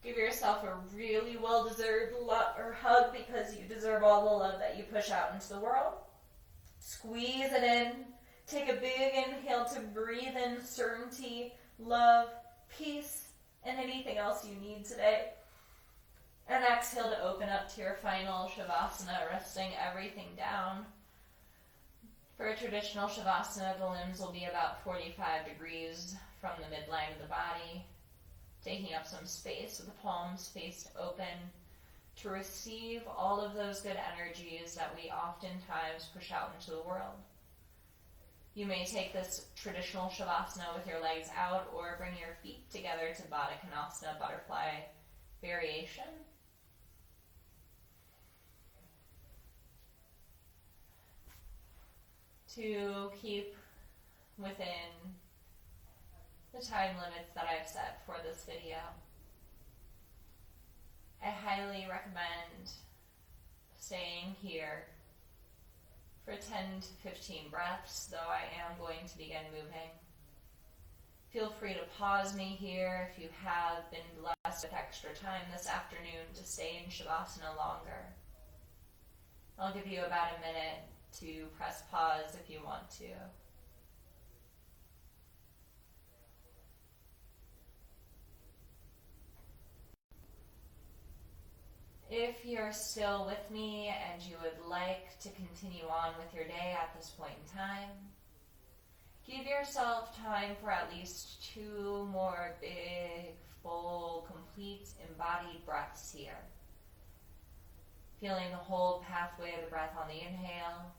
Give yourself a really well-deserved hug, because you deserve all the love that you push out into the world. Squeeze it in. Take a big inhale to breathe in certainty, love, peace, and anything else you need today. And exhale to open up to your final Shavasana, resting everything down. For a traditional Shavasana, the limbs will be about 45 degrees from the midline of the body, taking up some space with the palms faced open to receive all of those good energies that we oftentimes push out into the world. You may take this traditional Shavasana with your legs out, or bring your feet together to Baddha Konasana, butterfly variation. To keep within the time limits that I've set for this video, I highly recommend staying here for 10 to 15 breaths, though I am going to begin moving. Feel free to pause me here if you have been blessed with extra time this afternoon to stay in Shavasana longer. I'll give you about a minute to press pause if you want to. If you're still with me and you would like to continue on with your day at this point in time, give yourself time for at least 2 more big, full, complete, embodied breaths here. Feeling the whole pathway of the breath on the inhale,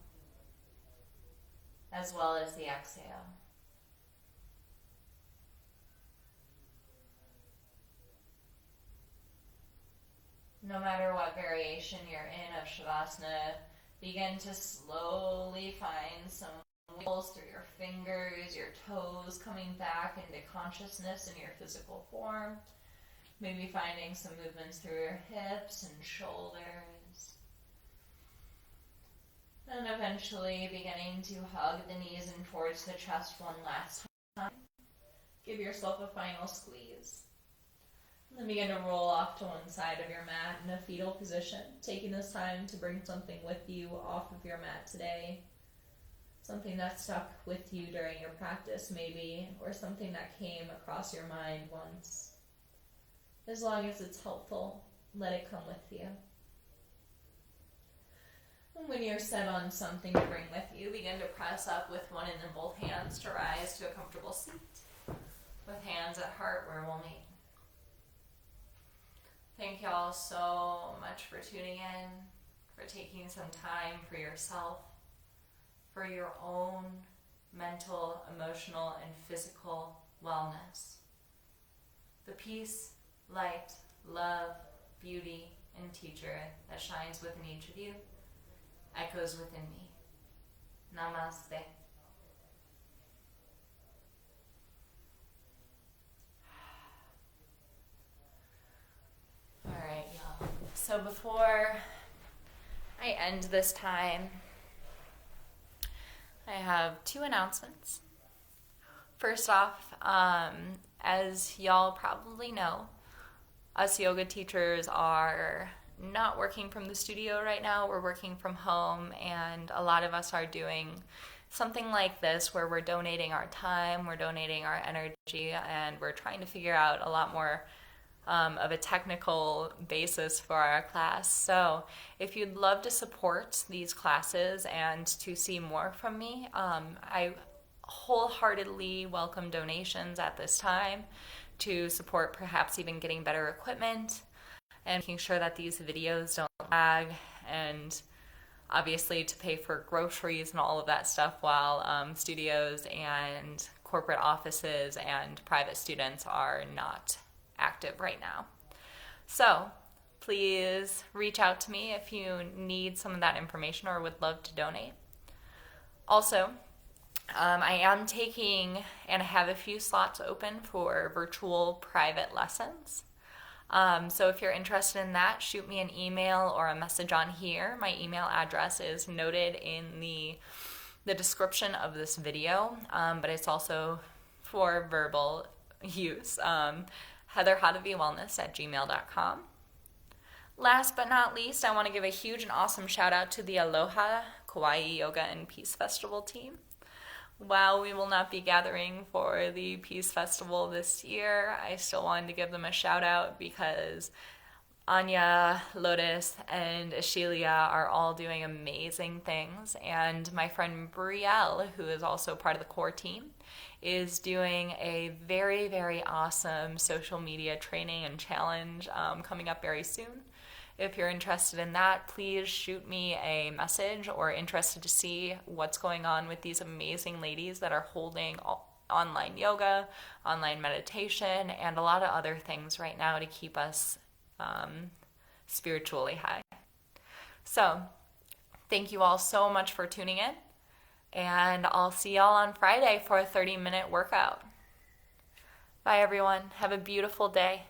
as well as the exhale. No matter what variation you're in of Shavasana, begin to slowly find some wiggles through your fingers, your toes, coming back into consciousness in your physical form. Maybe finding some movements through your hips and shoulders. And eventually beginning to hug the knees in towards the chest one last time. Give yourself a final squeeze. And then begin to roll off to one side of your mat in a fetal position, taking this time to bring something with you off of your mat today. Something that stuck with you during your practice maybe, or something that came across your mind once. As long as it's helpful, let it come with you. And when you're set on something to bring with you, begin to press up with one and then both hands to rise to a comfortable seat, with hands at heart where we'll meet. Thank you all so much for tuning in, for taking some time for yourself, for your own mental, emotional, and physical wellness. The peace, light, love, beauty, and teacher that shines within each of you echoes within me. Namaste. All right, y'all. So before I end this time, I have two announcements. First off, as y'all probably know, us yoga teachers are not working from the studio right now. We're working from home, and a lot of us are doing something like this where we're donating our time, we're donating our energy, and we're trying to figure out a lot more of a technical basis for our class. So if you'd love to support these classes and to see more from me, I wholeheartedly welcome donations at this time to support perhaps even getting better equipment and making sure that these videos don't lag, and obviously to pay for groceries and all of that stuff while studios and corporate offices and private students are not active right now. So please reach out to me if you need some of that information or would love to donate. Also, I am taking and I have a few slots open for virtual private lessons. So if you're interested in that, shoot me an email or a message on here. My email address is noted in the description of this video, but it's also for verbal use. heatherhadavywellness@gmail.com. Last but not least, I want to give a huge and awesome shout out to the Aloha Kauai Yoga and Peace Festival team. While we will not be gathering for the Peace Festival this year, I still wanted to give them a shout out because Anya, Lotus, and Ashelia are all doing amazing things, and my friend Brielle, who is also part of the core team, is doing a very, very awesome social media training and challenge coming up very soon. If you're interested in that, please shoot me a message, or interested to see what's going on with these amazing ladies that are holding online yoga, online meditation, and a lot of other things right now to keep us spiritually high. So, thank you all so much for tuning in, and I'll see y'all on Friday for a 30-minute workout. Bye, everyone. Have a beautiful day.